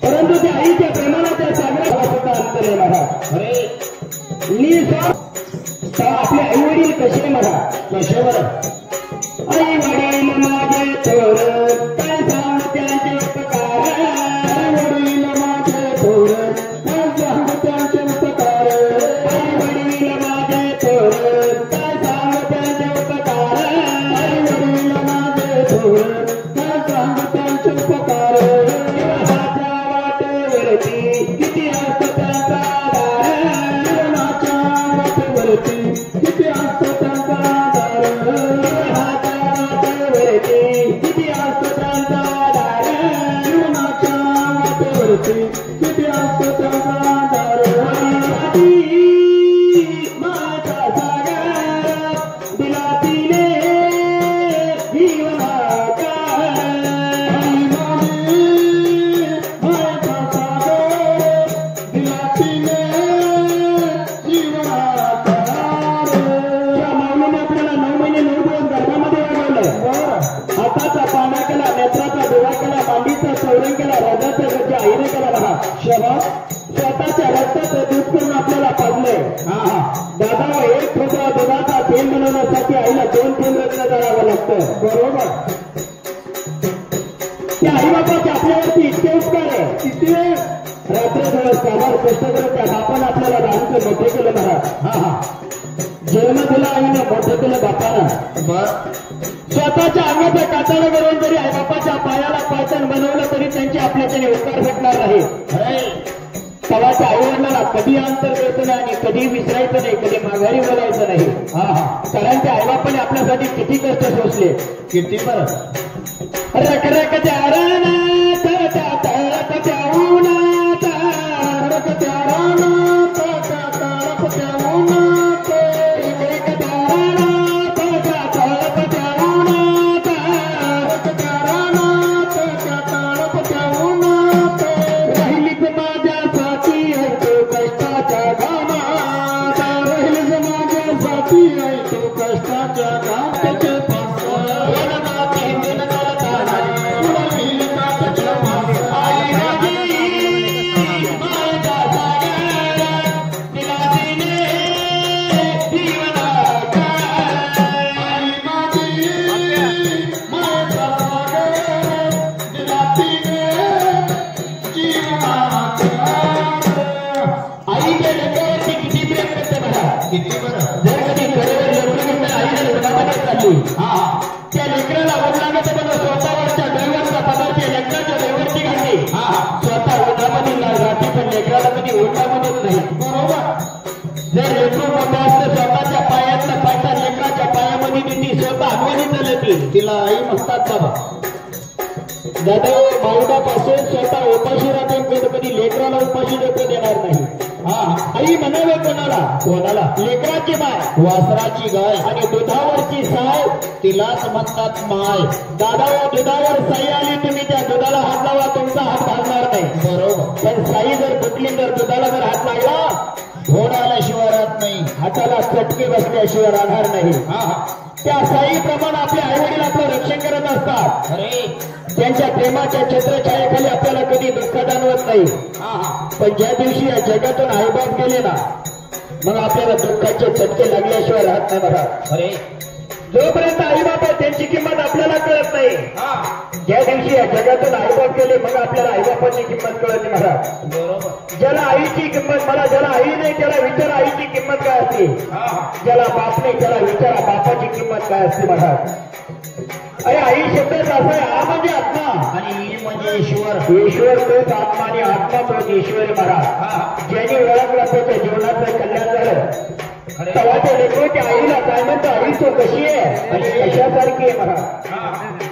परंतु त्या आईच्या प्रेमाला त्या सागराला सुद्धा अंतर आहे मला. अरे आपले आई वडील कसे मला कशावर आई वडील माझे थोर काय सांग त्यांचे उपकार. आई वडील माझे थोर काय सांग त्यांचे उपकार. आई वडील माझे थोर काय सांग त्यांचे उपकार. आई वडील माझे थोर काय सांग त्यांचे उपकार. किती असतो त्यांचा जीवनाच्या वाटेवरती किती असतो त्यांचा वाटेवरती किती असतो त्यांचा जीवनाच्या वाटेवरती किती असतो त्यांचा माझा सागर दिला तिने जीवनाचा. हाताचा पाना केला, नेत्राचा डोळा केला, मांडीचा चौरंग केला, राजाच्या घरच्या आईने केला. बघा शबा स्वतःच्या रक्ताचं दूध करून आपल्याला पाजलंय. दादा एक खोटा दुधाचा तेल बनवण्यासाठी आईला 2 तेल रत्न जाळावं लागतं. बरोबर. त्या आई बाबाचे आपल्यावरती इतके उपकार आहे. किती रात्र दिवस कामावर कष्ट करत त्या बापानं आपल्याला लहानचं मोठे केलं. बघा जन्म दिला आईनं, मोठं केलं बापानं. स्वतःच्या अंगाचं कातडं करून जरी आई बापाच्या पायाला पायतण बनवलं तरी त्यांचे आपल्याच्याने उपकार भेटणार नाही. तवाच्या आई वडिलांना कधी अंतर द्यायचं नाही आणि कधी विसरायचं नाही, कधी माघारी बोलायचं नाही. कारण त्या आईबापाने आपल्यासाठी किती कष्ट सोसले. किती बरं रखरखत्या रानात त्या तळपत्या उन्हात रखरखत्या रानात त्या तळपत्या उन्हात रखरखत्या रानात त्या तळपत्या उन्हात रखरखत्या रानात त्या तळपत्या उन्हात राहिलीच माझ्यासाठी आहे तू कष्टाच्या घामात. राहिलीच माझ्यासाठी आहे तू कष्टाच्या घामात. त्या लेकराला वडिलांना स्वतःवरच्या ड्रायव्हरचा पदार्थ लेकराच्या ड्रायव्हरची घातली. स्वतः ओढामध्ये राहते पण लेकराला कधी ओढामध्येच नाही. बरोबर. जर लेकरू मोठं असतं स्वतःच्या पायातलं पायता लेकराच्या पायामध्ये ती स्वतः हलवानी चालती तिला आई म्हणतात. बाबा दादा माऊडापासून स्वतः उपाशी राहते कधी लेकराला उपाशी डोकं देणार नाही. आई म्हणावे कोणाला कोणाला लेकराची माय वासराची गाय आणि दुधावरची साय तिलाच म्हणतात माय. दादा दुधावर साई आली तुम्ही त्या दुधाला हात लावा तुमचा हात घालणार नाही. बरोबर. पण साई जर फुटली तर दुधाला जर हात लागला घोड आल्याशिवाय राहत नाही, हाताला चटके बसल्याशिवाय राहणार नाही. त्या साईप्रमाणे आपले आई वडील आपलं रक्षण करत असतात. अरे त्यांच्या प्रेमाच्या छत्रछायेखाली आपल्याला कधी दुःख जाणवत नाही. पण ज्या दिवशी या जगातून आईबाप गेले ना मग आपल्याला दुःखाचे चटके लागल्याशिवाय राहत नाही. बघा अरे जोपर्यंत आईबाप आहे त्यांची किंमत आपल्याला कळत नाही. ज्या दिवशी या जगातून आईबाप गेले मग आपल्याला आईबापाची किंमत कळते. मला बरोबर. ज्याला आईची किंमत मला ज्याला आई नाही त्याला विचारा आईची किंमत काय असते. ज्याला बाप नाही त्याला विचारा बापाची किंमत काय असते. मला अरे आई शब्द असा आहे आ म्हणजे आत्मा आणि ई म्हणजे ईश्वर. ईश्वर तोच आत्मा आणि आत्मा तोच ईश्वर. महाराज ज्यांनी ओळखला त्याच्या जीवनाचं कल्याण झालं. तेव्हा त्या लेकराच्या आईला काय म्हणतो आई तो कशी आहे आणि कशासारखी आहे. महाराज